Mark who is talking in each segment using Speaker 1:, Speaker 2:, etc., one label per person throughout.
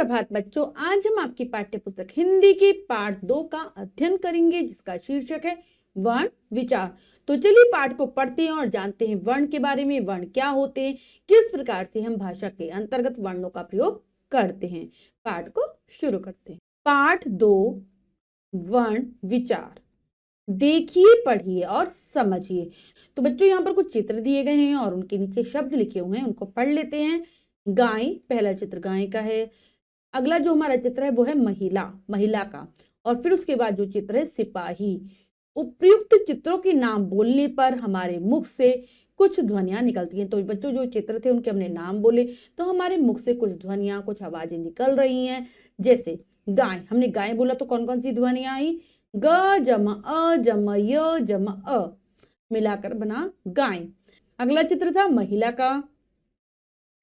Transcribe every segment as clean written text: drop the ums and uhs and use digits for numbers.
Speaker 1: सुप्रभात बच्चों, आज हम आपकी पाठ्य पुस्तक हिंदी के पाठ 2 का अध्ययन करेंगे जिसका शीर्षक है वर्ण विचार। तो चलिए पाठ को पढ़ते हैं और जानते हैं वर्ण के बारे में। वर्ण क्या होते हैं, किस प्रकार से हम भाषा के अंतर्गत वर्णों का प्रयोग करते हैं। पाठ को शुरू करते हैं। पाठ 2 वर्ण विचार। देखिए, पढ़िए और समझिए। तो बच्चों यहाँ पर कुछ चित्र दिए गए हैं और उनके नीचे शब्द लिखे हुए हैं, उनको पढ़ लेते हैं। गाय, पहला चित्र गाय का है। अगला जो हमारा चित्र है वो है महिला का। और फिर उसके बाद जो चित्र है सिपाही। उपयुक्त चित्रों के नाम बोलने पर हमारे मुख से कुछ ध्वनियां निकलती हैं। तो बच्चों जो चित्र थे उनके हमने नाम बोले तो हमारे मुख से कुछ ध्वनियां, कुछ आवाजें निकल रही हैं। जैसे गाय, हमने गाय बोला तो कौन कौन सी ध्वनियां आई? ग जमा अ जमा य जमा अ मिलाकर बना गाय। अगला चित्र था महिला का।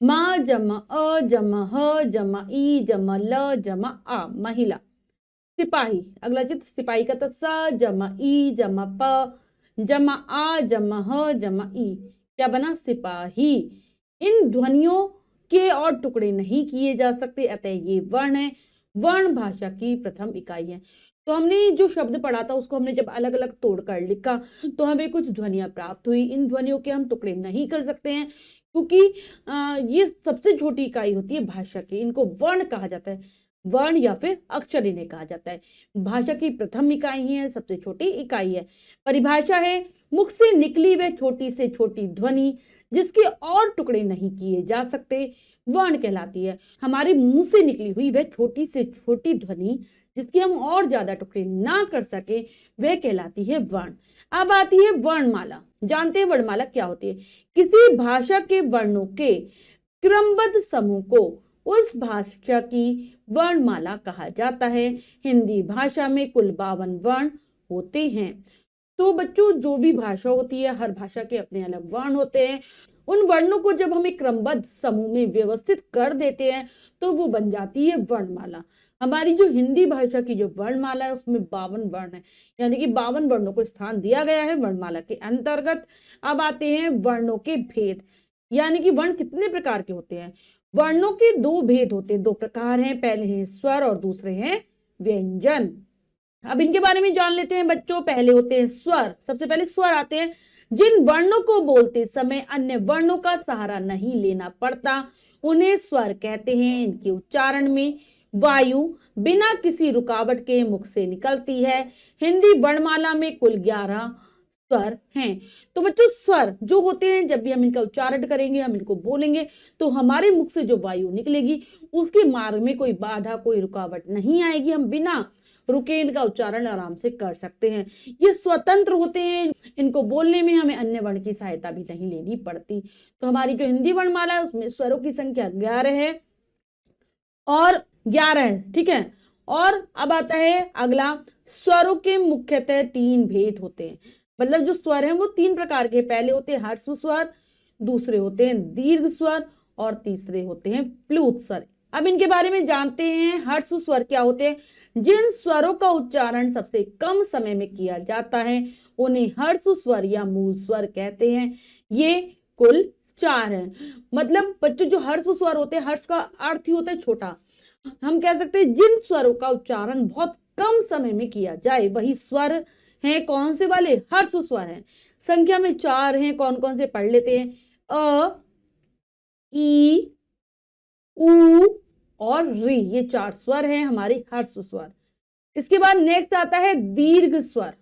Speaker 1: म जमा अ जमा ह जमा ई जमा ल जमा आ महिला। सिपाही, अगला चित्र सिपाही का था स जमा ई जमा प जमा आ जमा ह जमा ई, क्या बना? सिपाही। इन ध्वनियों के और टुकड़े नहीं किए जा सकते, अतः ये वर्ण है। वर्ण भाषा की प्रथम इकाई है। तो हमने जो शब्द पढ़ा था उसको हमने जब अलग अलग तोड़कर लिखा तो हमें कुछ ध्वनियां प्राप्त हुई। इन ध्वनियों के हम टुकड़े नहीं कर सकते हैं क्योंकि ये सबसे छोटी इकाई होती है भाषा की। इनको वर्ण कहा जाता है, वर्ण या फिर अक्षर इन्हें कहा जाता है। भाषा की प्रथम इकाई है, सबसे छोटी इकाई है। परिभाषा है मुख से निकली वह छोटी से छोटी ध्वनि जिसके और टुकड़े नहीं किए जा सकते वर्ण कहलाती है। हमारे मुंह से निकली हुई वह छोटी से छोटी ध्वनि जिसके हम और ज्यादा टुकड़े ना कर सके वह कहलाती है वर्ण। अब आती है वर्णमाला। जानते हैं वर्णमाला क्या होती है? किसी भाषा के वर्णों के क्रमबद्ध समूह को उस भाषा की वर्णमाला कहा जाता है। हिंदी भाषा में कुल 52 वर्ण होते हैं। तो बच्चों जो भी भाषा होती है हर भाषा के अपने अलग वर्ण होते हैं। उन वर्णों को जब हम एक क्रमबद्ध समूह में व्यवस्थित कर देते हैं तो वो बन जाती है वर्णमाला। हमारी जो हिंदी भाषा की जो वर्णमाला है उसमें 52 वर्ण है, यानी कि 52 वर्णों को स्थान दिया गया है वर्णमाला के अंतर्गत। अब आते हैं वर्णों के भेद, यानी कि वर्ण कितने प्रकार के होते हैं। वर्णों के 2 भेद होते हैं, 2 प्रकार हैं। पहले हैं स्वर और दूसरे हैं व्यंजन। अब इनके बारे में जान लेते हैं बच्चों। पहले होते हैं स्वर। सबसे पहले स्वर आते हैं जिन वर्णों को बोलते समय अन्य वर्णों का सहारा नहीं लेना पड़ता उन्हें स्वर कहते हैं। इनके उच्चारण में वायु बिना किसी रुकावट के मुख से निकलती है। हिंदी वर्णमाला में कुल 11 स्वर हैं। तो बच्चों स्वर जो होते हैं जब भी हम इनका उच्चारण करेंगे, हम इनको बोलेंगे तो हमारे मुख से जो वायु निकलेगी उसके मार्ग में कोई बाधा, कोई रुकावट नहीं आएगी। हम बिना रुके इनका उच्चारण आराम से कर सकते हैं। ये स्वतंत्र होते हैं, इनको बोलने में हमें अन्य वर्ण की सहायता भी नहीं लेनी पड़ती। तो हमारी जो हिंदी वर्णमाला है उसमें स्वरों की संख्या 11 है और 11 है, ठीक है। और अब आता है अगला, स्वरों के मुख्यतः 3 भेद होते हैं। मतलब जो स्वर हैं वो 3 प्रकार के। पहले होते हैं ह्रस्व स्वर, दूसरे होते हैं दीर्घ स्वर और तीसरे होते हैं प्लुत स्वर। अब इनके बारे में जानते हैं। ह्रस्व स्वर क्या होते हैं? जिन स्वरों का उच्चारण सबसे कम समय में किया जाता है उन्हें ह्रस्व स्वर या मूल स्वर कहते हैं। ये कुल 4 हैं। मतलब बच्चों जो ह्रस्व स्वर होते हैं, हर्ष का अर्थ ही होता है छोटा। हम कह सकते हैं जिन स्वरों का उच्चारण बहुत कम समय में किया जाए वही स्वर हैं। कौन से वाले? ह्रस्व स्वर हैं। संख्या में 4 हैं। कौन कौन से पढ़ लेते हैं? अ, ई, उ और री, ये 4 स्वर हैं हमारे ह्रस्व स्वर। इसके बाद नेक्स्ट आता है दीर्घ स्वर।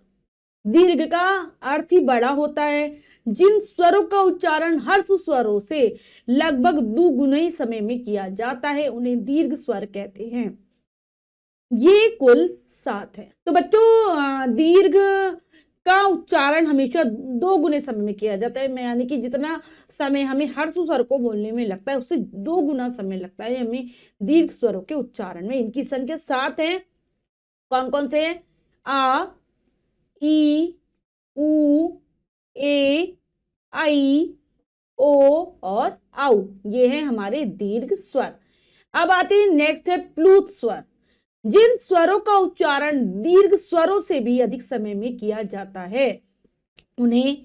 Speaker 1: दीर्घ का अर्थ ही बड़ा होता है। जिन स्वरों का उच्चारण ह्रस्व स्वरों से लगभग दुगुने समय में किया जाता है उन्हें दीर्घ स्वर कहते हैं। ये कुल 7 है। तो बच्चों दीर्घ का उच्चारण हमेशा 2 गुने समय में किया जाता है, यानी कि जितना समय हमें ह्रस्व स्वर को बोलने में लगता है उससे 2 गुना समय लगता है हमें दीर्घ स्वरों के उच्चारण में। इनकी संख्या 7 है। कौन कौन से हैं? आ, ई, उ, ए, आई, ओ और आउ, ये हैं हमारे दीर्घ स्वर। अब आते हैं नेक्स्ट है प्लुत स्वर। जिन स्वरों का उच्चारण दीर्घ स्वरों से भी अधिक समय में किया जाता है उन्हें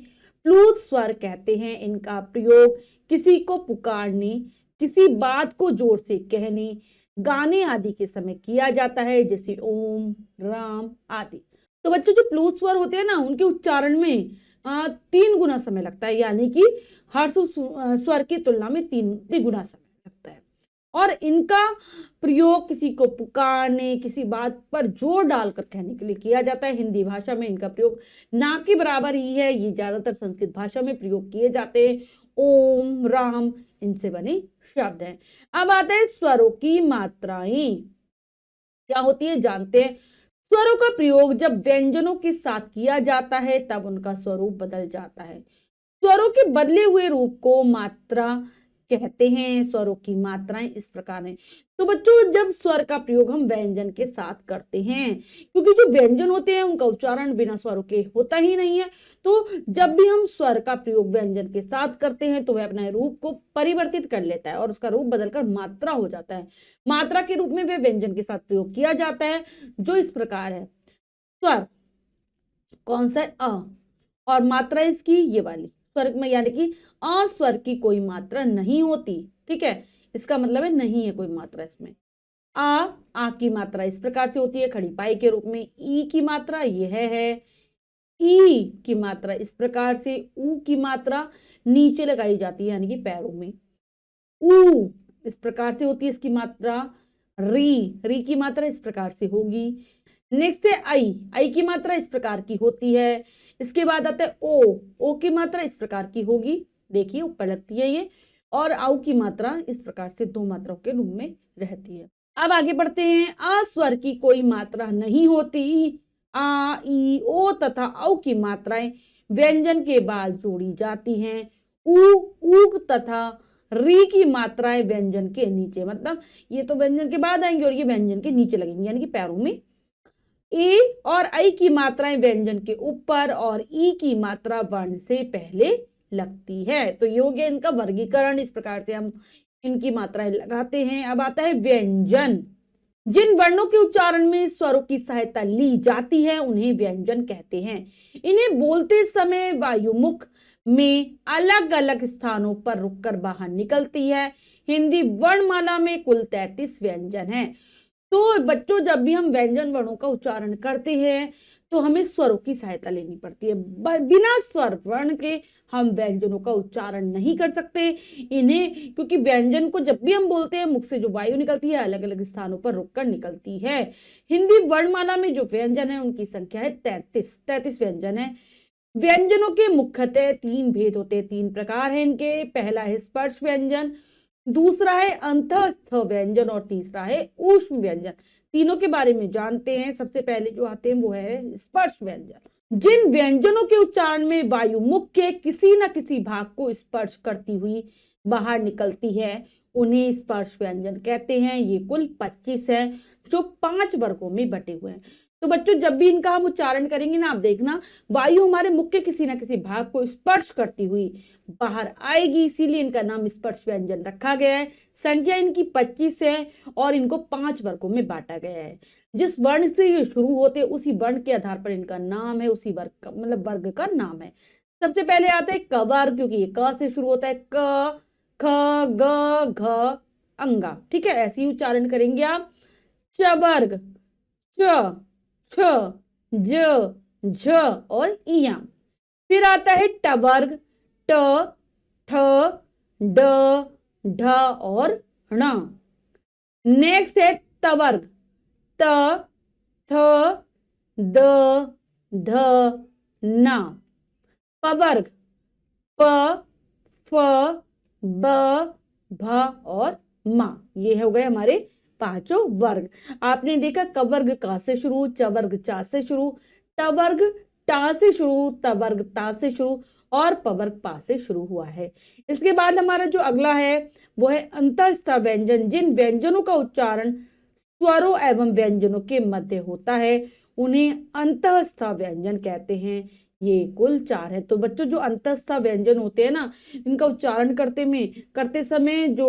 Speaker 1: प्लुत स्वर कहते हैं। इनका प्रयोग किसी को पुकारने, किसी बात को जोर से कहने, गाने आदि के समय किया जाता है, जैसे ओम, राम आदि। तो बच्चों जो प्लूत स्वर होते हैं ना, उनके उच्चारण में 3 गुना समय लगता है, यानी कि हर्ष स्वर की तुलना में 3 गुना समय लगता है। और इनका प्रयोग किसी को पुकारने, किसी बात पर जोर डालकर कहने के लिए किया जाता है। हिंदी भाषा में इनका प्रयोग ना के बराबर ही है। ये ज्यादातर संस्कृत भाषा में प्रयोग किए जाते हैं। ओम, राम इनसे बने शब्द हैं। अब आता है स्वरों की मात्राएं क्या होती है, जानते हैं। स्वरों का प्रयोग जब व्यंजनों के साथ किया जाता है तब उनका स्वरूप बदल जाता है। स्वरों के बदले हुए रूप को मात्रा कहते हैं। स्वरों की मात्राएं इस प्रकार हैं। तो बच्चों जब स्वर का प्रयोग हम व्यंजन के साथ करते हैं, क्योंकि जो व्यंजन होते हैं उनका उच्चारण बिना स्वरों के होता ही नहीं है, तो जब भी हम स्वर का प्रयोग व्यंजन के साथ करते हैं तो वह अपने रूप को परिवर्तित कर लेता है और उसका रूप बदलकर मात्रा हो जाता है। मात्रा के रूप में वह व्यंजन के साथ प्रयोग किया जाता है, जो इस प्रकार है। स्वर कौन सा है, अ, और मात्रा इसकी ये वाली स्वर में, यानी कि अस्वर की कोई मात्रा नहीं होती। ठीक है, इसका मतलब है नहीं है कोई मात्रा इसमें। आ की मात्रा इस प्रकार से होती है खड़ी पाई के रूप में। ई की मात्रा यह है। ई की मात्रा इस प्रकार से। ऊ की मात्रा नीचे लगाई जाती है, यानी कि पैरों में। ऊ इस प्रकार से होती है इसकी मात्रा। री की मात्रा इस प्रकार से होगी। नेक्स्ट है आई की मात्रा इस प्रकार की होती है। इसके बाद आता है ओ की मात्रा इस प्रकार की होगी, देखिए ऊपर लगती है ये। और आउ की मात्रा इस प्रकार से 2 मात्राओं के रूप में रहती है। अब आगे बढ़ते हैं। आ स्वर की कोई मात्रा नहीं होती। आ, ई, ओ तथा औ की मात्राएं व्यंजन के बाद जोड़ी जाती हैं। ऊ तथा री की मात्राएं व्यंजन के नीचे, मतलब ये तो व्यंजन के बाद आएंगे और ये व्यंजन के नीचे लगेंगे, यानी कि पैरों में। ए और आई की मात्राएं व्यंजन के ऊपर और ई की मात्रा वर्ण से पहले लगती है। तो ये हो गया इनका वर्गीकरण। इस प्रकार से हम इनकी मात्राएं लगाते हैं। अब आता है व्यंजन। जिन वर्णों के उच्चारण में स्वरों की सहायता ली जाती है उन्हें व्यंजन कहते हैं। इन्हें बोलते समय वायुमुख में अलग अलग स्थानों पर रुककर बाहर निकलती है। हिंदी वर्णमाला में कुल 33 व्यंजन हैं। तो बच्चों जब भी हम व्यंजन वर्णों का उच्चारण करते हैं तो हमें स्वरों की सहायता लेनी पड़ती है। बिना स्वर वर्ण के हम व्यंजनों का उच्चारण नहीं कर सकते इन्हें, क्योंकि व्यंजन को जब भी हम बोलते हैं मुख से जो वायु निकलती है अलग अलग स्थानों पर रुककर निकलती है। हिंदी वर्णमाला में जो व्यंजन है उनकी संख्या है 33 व्यंजन है। व्यंजनों के मुख्यतः 3 भेद होते हैं, 3 प्रकार हैं इनके। पहला है स्पर्श व्यंजन, दूसरा है अंतःस्थ व्यंजन और तीसरा है ऊष्म व्यंजन। तीनों के बारे में जानते हैं। सबसे पहले जो आते हैं वो है स्पर्श व्यंजन। जिन व्यंजनों के उच्चारण में वायु मुख के किसी न किसी भाग को स्पर्श करती हुई बाहर निकलती है उन्हें स्पर्श व्यंजन कहते हैं। ये कुल 25 है जो 5 वर्गों में बटे हुए हैं। तो बच्चों जब भी इनका हम उच्चारण करेंगे ना, आप देखना वायु हमारे मुख के किसी न किसी भाग को स्पर्श करती हुई बाहर आएगी, इसीलिए इनका नाम स्पर्श व्यंजन रखा गया है। संख्या इनकी 25 है और इनको 5 वर्गों में बांटा गया है। जिस वर्ण से ये शुरू होते हैं उसी वर्ण के आधार पर इनका नाम है, उसी वर्ग का मतलब वर्ग का नाम है। सबसे पहले आता है क वर्ग, क्योंकि ये क से शुरू होता है। क, ख, ग, घ, अंगा। ठीक है, ऐसे ही उच्चारण करेंगे आप। च वर्ग, च, छ, ज, झ और इया। फिर आता है ट वर्ग, ट, ठ, ड, ढ और ण। नेक्स्ट है त वर्ग, त, थ, द, ध, न। प वर्ग, प, फ, ब, भ और म। ये हो गए हमारे 5 वर्ग। आपने देखा क वर्ग का से शुरू, च वर्ग चा से शुरू, ट वर्ग टा से शुरू, त वर्ग ता से शुरू और प वर्ग पा से शुरू हुआ है। इसके बाद हमारा जो अगला है वो है अंतःस्थ व्यंजन। जिन व्यंजनों का उच्चारण स्वरों एवं व्यंजनों के मध्य होता है उन्हें अंतःस्थ व्यंजन कहते हैं। ये कुल 4 है। तो बच्चों जो अंतःस्थ व्यंजन होते हैं ना, इनका उच्चारण करते समय जो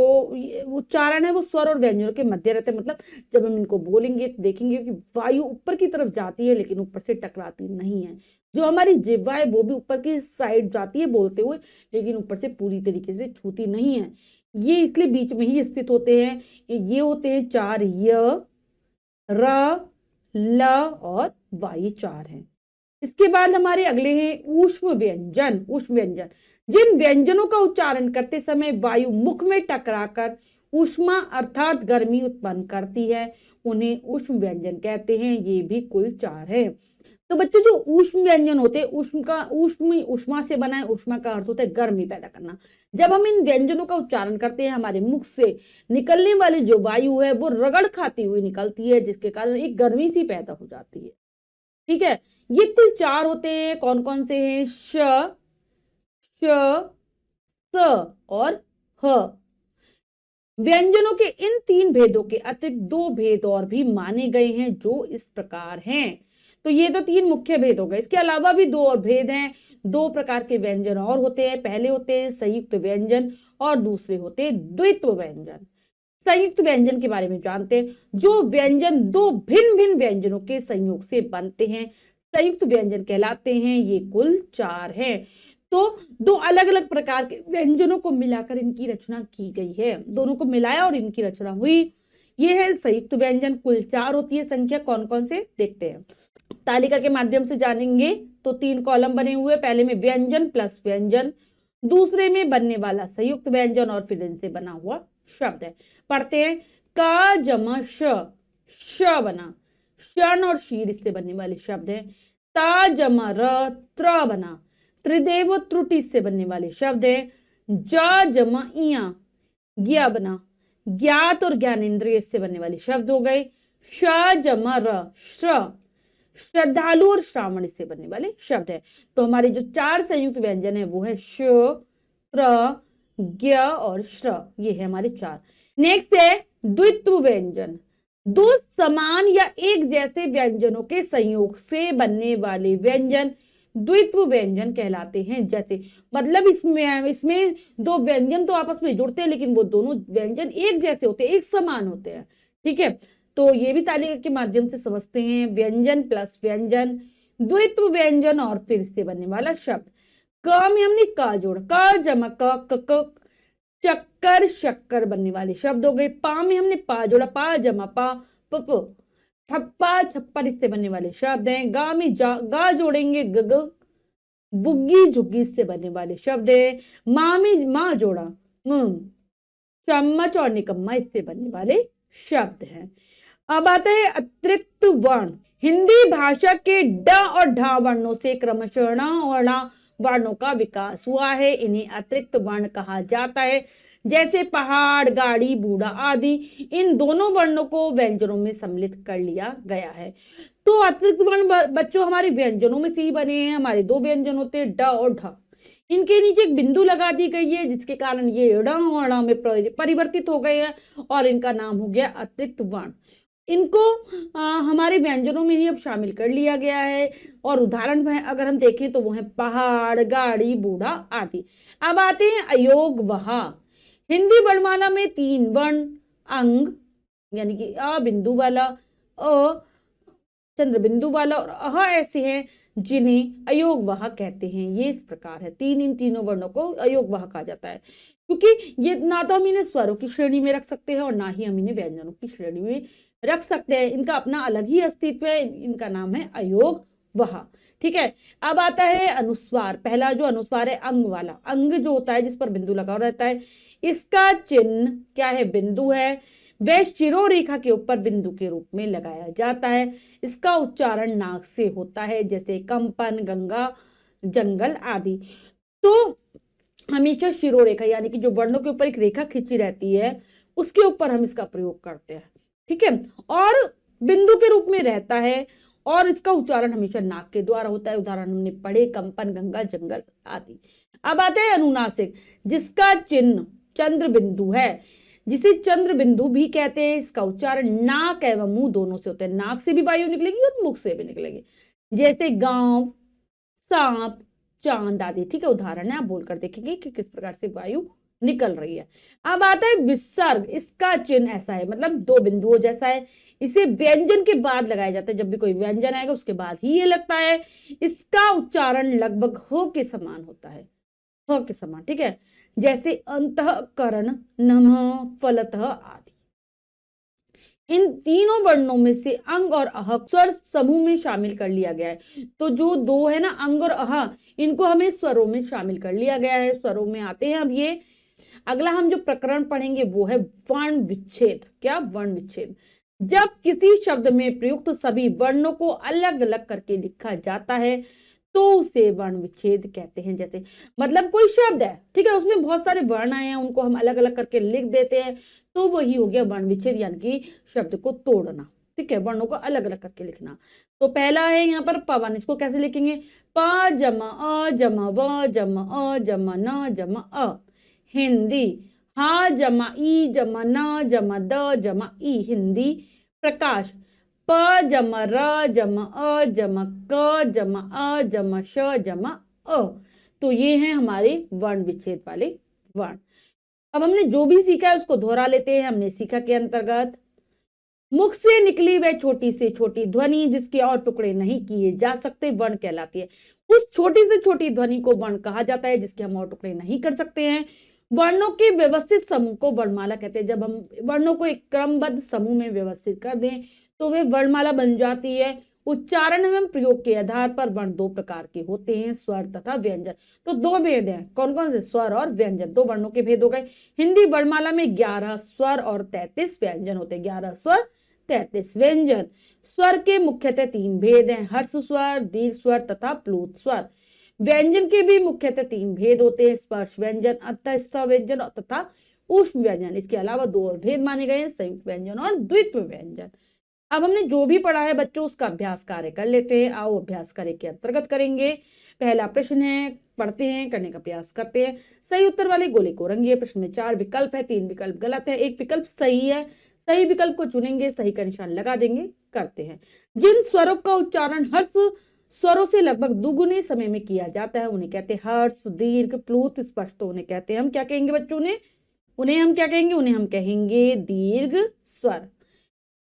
Speaker 1: उच्चारण है वो स्वर और व्यंजनों के मध्य रहते हैं। मतलब जब हम इनको बोलेंगे तो देखेंगे कि वायु ऊपर की तरफ जाती है लेकिन ऊपर से टकराती नहीं है। जो हमारी जिह्वा है वो भी ऊपर की साइड जाती है बोलते हुए, लेकिन ऊपर से पूरी तरीके से छूती नहीं है। ये इसलिए बीच में ही स्थित होते हैं। ये होते हैं चार, य, र, ल और वा, ये चार हैं। इसके बाद हमारे अगले हैं ऊष्म व्यंजन। ऊष्म व्यंजन जिन व्यंजनों का उच्चारण करते समय वायु मुख में टकराकर ऊष्मा अर्थात गर्मी उत्पन्न करती है, उन्हें ऊष्म व्यंजन कहते हैं। ये भी कुल चार है। तो बच्चों, जो ऊष्म व्यंजन होते हैं, ऊष्मा से बना है। ऊष्मा का अर्थ होता है गर्मी पैदा करना। जब हम इन व्यंजनों का उच्चारण करते हैं, हमारे मुख से निकलने वाली जो वायु है वो रगड़ खाती हुई निकलती है, जिसके कारण एक गर्मी सी पैदा हो जाती है। ठीक है, ये कुल चार होते हैं। कौन कौन से हैं? श, श, स और ह। व्यंजनों के इन तीन भेदों के अतिरिक्त दो भेद और भी माने गए हैं, जो इस प्रकार हैं। तो ये तो तीन मुख्य भेद हो गए। इसके अलावा भी दो और भेद हैं। दो प्रकार के व्यंजन और होते हैं। पहले होते हैं संयुक्त व्यंजन और दूसरे होते हैं द्वित्व व्यंजन। संयुक्त व्यंजन के बारे में जानते हैं। जो व्यंजन दो भिन्न भिन्न व्यंजनों के संयोग से बनते हैं, संयुक्त व्यंजन कहलाते हैं। ये कुल चार हैं। तो दो अलग अलग प्रकार के व्यंजनों को मिलाकर इनकी रचना की गई है। दोनों को मिलाया और इनकी रचना हुई। ये है संयुक्त व्यंजन। कुल चार होती है। संख्या कौन कौन से देखते हैं, तालिका के माध्यम से जानेंगे। तो तीन कॉलम बने हुए। पहले में व्यंजन प्लस व्यंजन, दूसरे में बनने वाला संयुक्त व्यंजन और फिर इनसे बना हुआ शब्द है। पढ़ते हैं। का जमा श बना, क्षण और शीर इससे बनने वाले शब्द है। ता जमा र, त्र बना, त्रिदेव त्रुटि से बनने वाले शब्द है। जा जमा इया, ज्ञा बना, ज्ञात और ज्ञानेंद्रिय से बनने वाले शब्द हो गए। श जमा र, श्र, श्रद्धालु और श्रावण से बनने वाले शब्द है। तो हमारे जो चार संयुक्त व्यंजन है वो है श, प्र, ज्ञ और श्र। ये है हमारे चार। नेक्स्ट है द्वित्व व्यंजन। दो समान या एक जैसे व्यंजनों के संयोग से बनने वाले व्यंजन द्वित्व व्यंजन कहलाते हैं। जैसे मतलब इसमें दो व्यंजन तो आपस में जुड़ते हैं, लेकिन वो दोनों व्यंजन एक जैसे होते हैं, एक समान होते हैं। ठीक है, तो ये भी तालिका के माध्यम से समझते हैं। व्यंजन प्लस व्यंजन, द्वित्व व्यंजन और फिर से बनने वाला शब्द। क में हमने का जोड़ा, क जमा क, चक्कर शक्कर बनने वाले शब्द हो गए। पा में हमने पा जोड़ा, पा जमा पा, प, ठप्पा छप्पर इससे बनने वाले शब्द हैं। गा में गा जोड़ेंगे, गग, बुग्गी झुग्गी से बनने वाले शब्द है। माँ में माँ जोड़ा, चम्मच और निकम्मा इससे बनने वाले शब्द हैं। अब आता है अतिरिक्त वर्ण। हिंदी भाषा के ड और ढ वर्णों से क्रमशः ण और ण वर्णों का विकास हुआ है। इन्हें अतिरिक्त वर्ण कहा जाता है। जैसे पहाड़, गाड़ी, बूढ़ा आदि, इन दोनों वर्णों को व्यंजनों में सम्मिलित कर लिया गया है। तो अतिरिक्त वर्ण बच्चों हमारे व्यंजनों में से ही बने हैं। हमारे दो व्यंजन होते हैं ड और ढ। इनके नीचे एक बिंदु लगा दी गई है, जिसके कारण ये ड़ और ण में परिवर्तित हो गए हैं और इनका नाम हो गया अतिरिक्त वर्ण। इनको हमारे व्यंजनों में ही अब शामिल कर लिया गया है। और उदाहरण अगर हम देखें तो वो है पहाड़, गाड़ी, बूढ़ा आदि। अब आते हैं अयोग वहा। हिंदी वर्णमाला में तीन वर्ण अंग यानी कि अ बिंदु वाला, अ चंद्र बिंदु वाला और अह ऐसे हैं जिन्हें अयोग वहा कहते हैं। ये इस प्रकार है। इन तीनों वर्णों को अयोग वहा कहा जाता है, क्योंकि ये ना तो हम इन्हें स्वरों की श्रेणी में रख सकते हैं और ना ही हम इन्हें व्यंजनों की श्रेणी में रख सकते हैं। इनका अपना अलग ही अस्तित्व है। इनका नाम है अयोग वहा। ठीक है, अब आता है अनुस्वार। पहला जो अनुस्वार है अंग वाला, अंग जो होता है जिस पर बिंदु लगा रहता है, इसका चिन्ह क्या है? बिंदु है। वह शिरोरेखा के ऊपर बिंदु के रूप में लगाया जाता है। इसका उच्चारण नाक से होता है, जैसे कंपन, गंगा, जंगल आदि। तो हमेशा शिरोरेखा यानी कि जो वर्णों के ऊपर एक रेखा खींची रहती है, उसके ऊपर हम इसका प्रयोग करते हैं। ठीक है, और बिंदु के रूप में रहता है और इसका उच्चारण हमेशा नाक के द्वारा होता है। उदाहरण हमने पढ़े कंपन, गंगा, जंगल आदि। अब आते हैं अनुनासिक, जिसका चिन्ह चंद्र बिंदु है, जिसे चंद्र बिंदु भी कहते हैं। इसका उच्चारण नाक एवं मुंह दोनों से होता है। नाक से भी वायु निकलेगी और मुख से भी निकलेगी, जैसे गांव, सांप, चांद आदि। ठीक है, उदाहरण है, आप बोलकर देखेंगे कि किस प्रकार से वायु निकल रही है। अब आता है विसर्ग। इसका चिन्ह ऐसा है, मतलब दो बिंदुओं जैसा है। इसे व्यंजन के बाद लगाया जाता है। जब भी कोई व्यंजन आएगा उसके बाद ही ये लगता है। इसका उच्चारण लगभग हो के समान होता है। ह के समान, ठीक है। जैसे अंतःकरण, नमः, फलतः आदि। इन तीनों वर्णों में से अंग और अह स्वर समूह में शामिल कर लिया गया है। तो जो दो है ना, अंग और अह, इनको हमें स्वरों में शामिल कर लिया गया है, स्वरों में आते हैं। अब ये अगला हम जो प्रकरण पढ़ेंगे वो है वर्ण विच्छेद। क्या? वर्ण विच्छेद। जब किसी शब्द में प्रयुक्त सभी वर्णों को अलग अलग करके लिखा जाता है तो उसे वर्ण विच्छेद कहते हैं। जैसे मतलब कोई शब्द है, ठीक है, उसमें बहुत सारे वर्ण आए हैं, उनको हम अलग अलग करके लिख देते हैं, तो वही हो गया वर्ण विच्छेद, यानी कि शब्द को तोड़ना। ठीक है, वर्णों को अलग अलग करके लिखना। तो पहला है यहाँ पर पवन, इसको कैसे लिखेंगे? प जमा अ जमा व जमा अ जमा न जमा अ। हिंदी हा जमा ई जमा न जमा द जमा ई, हिंदी। प्रकाश प जमा र जमा अ जमा क जमा अ जमा श जमा अ। तो ये हैं हमारे वर्ण विच्छेद वाले वर्ण। अब हमने जो भी सीखा है उसको दोहरा लेते हैं। हमने सीखा के अंतर्गत मुख से निकली वह छोटी से छोटी ध्वनि जिसके और टुकड़े नहीं किए जा सकते वर्ण कहलाती है। उस छोटी से छोटी ध्वनि को वर्ण कहा जाता है जिसके हम और टुकड़े नहीं कर सकते हैं। वर्णों के व्यवस्थित समूह को वर्णमाला कहते हैं। जब हम वर्णों को एक क्रमबद्ध समूह में व्यवस्थित कर दें तो वे वर्णमाला बन जाती है। उच्चारण एवं प्रयोग के आधार पर वर्ण दो प्रकार के होते हैं, स्वर तथा व्यंजन। तो दो भेद हैं, कौन कौन से? स्वर और व्यंजन, दो वर्णों के भेद हो गए। हिंदी वर्णमाला में 11 स्वर और 33 व्यंजन होते हैं। 11 स्वर, 33 व्यंजन। स्वर के मुख्यतः 3 भेद हैं, हर्ष स्वर, दीर्घ स्वर तथा प्लुत स्वर। व्यंजन के भी मुख्यतः 3 भेद होते हैं, स्पर्श व्यंजन, अंतःस्थ व्यंजन तथा ऊष्म व्यंजन। इसके अलावा 2 और भेद माने गए हैं, संयुक्त व्यंजन और द्वित्व व्यंजन। अब हमने जो भी पढ़ा है बच्चों उसका अभ्यास कार्य कर लेते हैं। आओ अभ्यास कार्य के अंतर्गत करेंगे। पहला प्रश्न है, पढ़ते हैं, करने का प्रयास करते हैं। सही उत्तर वाले गोले को रंगिए। प्रश्न में 4 विकल्प है, 3 विकल्प गलत है, 1 विकल्प सही है। सही विकल्प को चुनेंगे, सही का निशान लगा देंगे। करते हैं। जिन स्वरों का उच्चारण हर्ष स्वरों से लगभग दुगुने समय में किया जाता है उन्हें कहते हैं हर्ष, दीर्घ, प्लुत, स्पष्ट। तो उन्हें कहते हैं, हम क्या कहेंगे बच्चों ने? उन्हें हम क्या कहेंगे? उन्हें हम कहेंगे दीर्घ स्वर।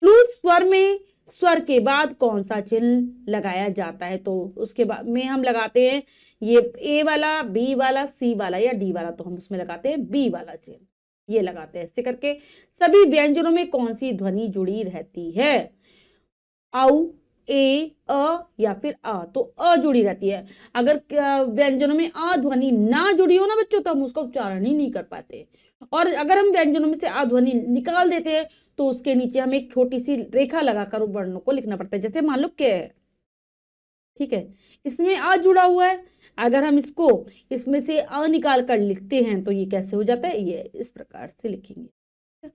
Speaker 1: प्लुत स्वर में स्वर के बाद कौन सा चिन्ह लगाया जाता है? तो उसके बाद में हम लगाते हैं ये ए वाला, बी वाला, सी वाला या डी वाला। तो हम उसमें लगाते हैं बी वाला चिन्ह, ये लगाते हैं। ऐसे करके सभी व्यंजनों में कौन सी ध्वनि जुड़ी रहती है? औ, ए, अ या फिर अ। तो अ जुड़ी रहती है। अगर व्यंजनों में अ ध्वनि ना जुड़ी हो ना बच्चों तो हम उसका उच्चारण ही नहीं कर पाते। और अगर हम व्यंजनों में से आ ध्वनि निकाल देते हैं तो उसके नीचे हमें एक छोटी सी रेखा लगाकर वर्णों को लिखना पड़ता है। जैसे मान लो के है, ठीक है, इसमें अ जुड़ा हुआ है। अगर हम इसको इसमें से अ निकाल कर लिखते हैं तो ये कैसे हो जाता है? ये इस प्रकार से लिखेंगे।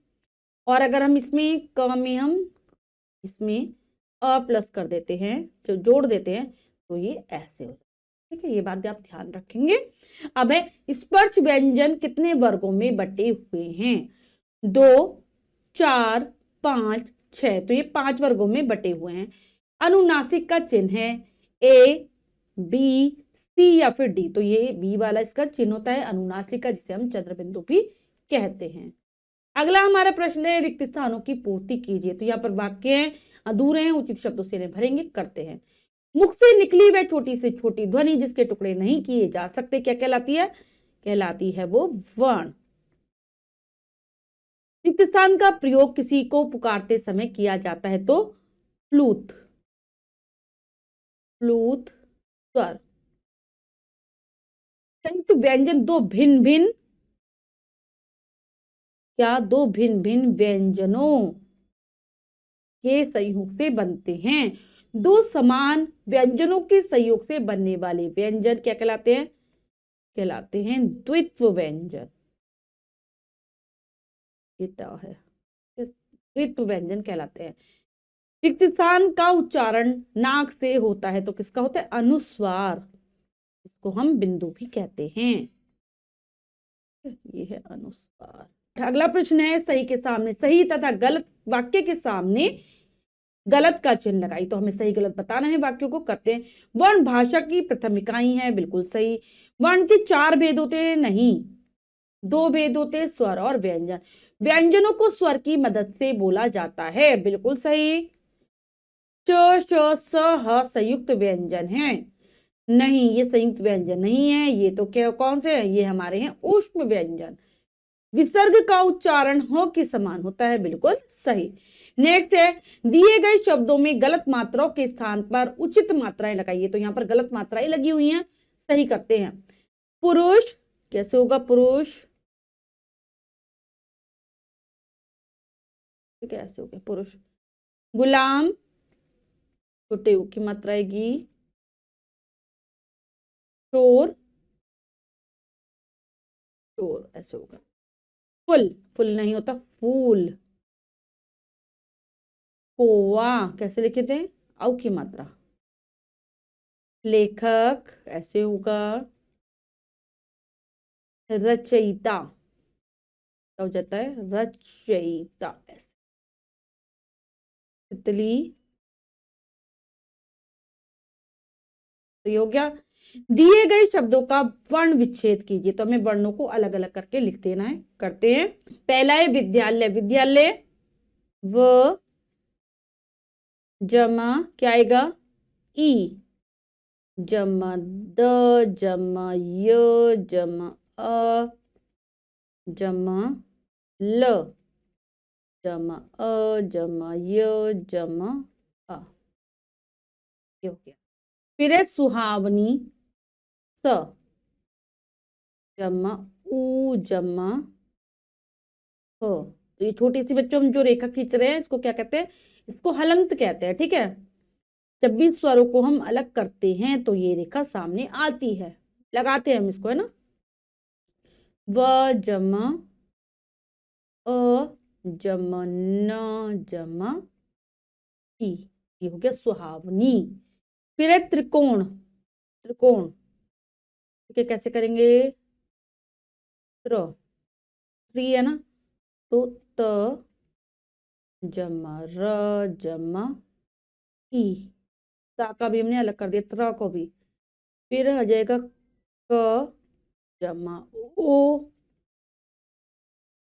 Speaker 1: और अगर हम इसमें क में हम इसमें अ प्लस कर देते हैं, जो जोड़ देते हैं, तो ये ऐसे हो जाता है। ठीक है, ये बात आप ध्यान रखेंगे। अब है स्पर्श व्यंजन कितने वर्गों में बटे हुए हैं? 2, 4, 5, 6। तो ये 5 वर्गों में बटे हुए हैं। अनुनासिक का चिन्ह है ए, बी, सी या फिर डी। तो ये बी वाला इसका चिन्ह होता है अनुनासिक का, जिसे हम चंद्र बिंदु भी कहते हैं। अगला हमारा प्रश्न है रिक्त स्थानों की पूर्ति कीजिए। तो यहाँ पर वाक्य हैं, अधूरे हैं, उचित शब्दों से इन्हें भरेंगे। करते हैं। मुख से निकली वह छोटी से छोटी ध्वनि जिसके टुकड़े नहीं किए जा सकते क्या कहलाती है? कहलाती है वो वर्ण। रिक्त स्थान का प्रयोग किसी को पुकारते समय किया जाता है तो प्लूत, प्लूत स्वर। संयुक्त व्यंजन दो भिन्न भिन्न क्या? दो भिन्न भिन्न व्यंजनों के संयोग से बनते हैं। दो समान व्यंजनों के संयोग से बनने वाले व्यंजन क्या कहलाते हैं? कहलाते हैं द्वित्व व्यंजन। ये है द्वित्व व्यंजन कहलाते हैं। रिक्त स्थान का उच्चारण नाक से होता है तो किसका होता है? अनुस्वार। इसको हम बिंदु भी कहते हैं। ये है अनुस्वार। अगला प्रश्न है सही के सामने सही तथा गलत वाक्य के सामने गलत का चिन्ह लगाई। तो हमें सही गलत बताना है, वाक्यों को करते हैं। वर्ण भाषा की प्रथम इकाई है, बिल्कुल सही। वर्ण के 4 भेद होते हैं, नहीं, 2 भेद होते हैं, स्वर और व्यंजन। व्यंजनों को स्वर की मदद से बोला जाता है, बिल्कुल सही। च, श, स, ह संयुक्त व्यंजन है। नहीं, ये संयुक्त व्यंजन नहीं है। ये तो क्या, कौन से हैं? ये हमारे हैं ऊष्म व्यंजन। विसर्ग का उच्चारण ह के समान होता है, बिल्कुल सही। नेक्स्ट है, दिए गए शब्दों में गलत मात्राओं के स्थान पर उचित मात्राएं लगाइए। तो यहाँ पर गलत मात्राएं लगी हुई हैं, सही करते हैं। पुरुष कैसे होगा? पुरुष कैसे हो गया? पुरुष। गुलाम, छोटे ऊ की मात्रा आएगी। चोर, चोर ऐसे होगा। फुल, फुल नहीं होता, फूल। कोवा कैसे लिखे थे? औ की मात्रा। लेखक ऐसे होगा। रचयिता क्या हो जाता है? रचयिता ऐसे। तितली, तो ये हो गया। दिए गए शब्दों का वर्ण विच्छेद कीजिए। तो हमें वर्णों को अलग अलग करके लिख देना है, करते हैं। पहला है विद्यालय। विद्यालय व जमा क्या आएगा? ई जमा द जमा य जमा अ जमा ल जमा अ जमा य जमा अ, ये हो गया। फिर है सुहावनी। स जमा उ जमा ह। तो ये छोटी सी बच्चों हम जो रेखा खींच रहे हैं, इसको क्या कहते हैं? इसको हलंत कहते हैं, ठीक है। जब भी स्वरों को हम अलग करते हैं तो ये रेखा सामने आती है, लगाते हैं हम इसको, है ना। व जमा अ जमा न जमा ई, ये हो गया सुहावनी। फिर है त्रिकोण। त्रिकोण ठीक है, कैसे करेंगे? त्रि है ना, तो त जमा र जमा ई, ता का भी हमने अलग कर दिया, त्र को भी। फिर आ जाएगा क जमा ओ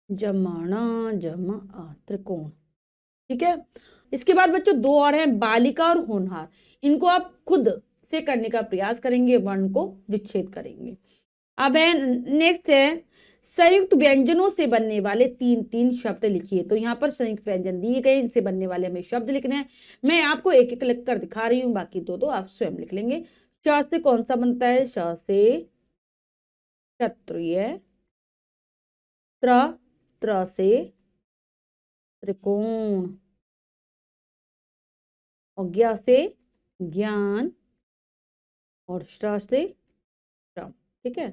Speaker 1: जमाना जमा आ, त्रिकोण। ठीक है। इसके बाद बच्चों दो और हैं, बालिका और होनहार। इनको आप खुद से करने का प्रयास करेंगे, वर्ण को विच्छेद करेंगे। अब है नेक्स्ट है, संयुक्त व्यंजनों से बनने वाले तीन तीन शब्द लिखिए। तो यहाँ पर संयुक्त व्यंजन दिए गए, इनसे बनने वाले हमें शब्द लिखने हैं। मैं आपको एक एक लिख कर दिखा रही हूँ, बाकी दो दो आप स्वयं लिख लेंगे। श से कौन सा बनता है? श से क्षत्रिय। त्र, त्र से त्रिकोण। और ज्ञ से ज्ञान। और श्र से श्रम। ठीक है,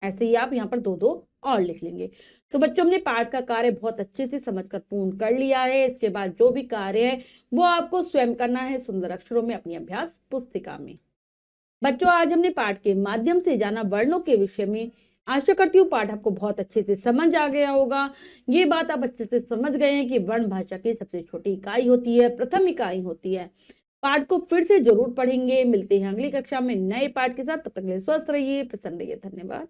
Speaker 1: ऐसे ही आप यहाँ पर दो दो और लिख लेंगे। तो बच्चों, हमने पाठ का कार्य बहुत अच्छे से समझकर पूर्ण कर लिया है। इसके बाद जो भी कार्य है वो आपको स्वयं करना है सुंदर अक्षरों में अपनी अभ्यास पुस्तिका में। बच्चों, आज हमने पाठ के माध्यम से जाना वर्णों के विषय में। आशा करती हूँ पाठ आपको बहुत अच्छे से समझ आ गया होगा। ये बात आप अच्छे से समझ गए हैं कि वर्ण भाषा की सबसे छोटी इकाई होती है, प्रथम इकाई होती है। पाठ को फिर से जरूर पढ़ेंगे। मिलते हैं अगली कक्षा में नए पाठ के साथ। तब तक के लिए स्वस्थ रहिए, प्रसन्न रहिए। धन्यवाद।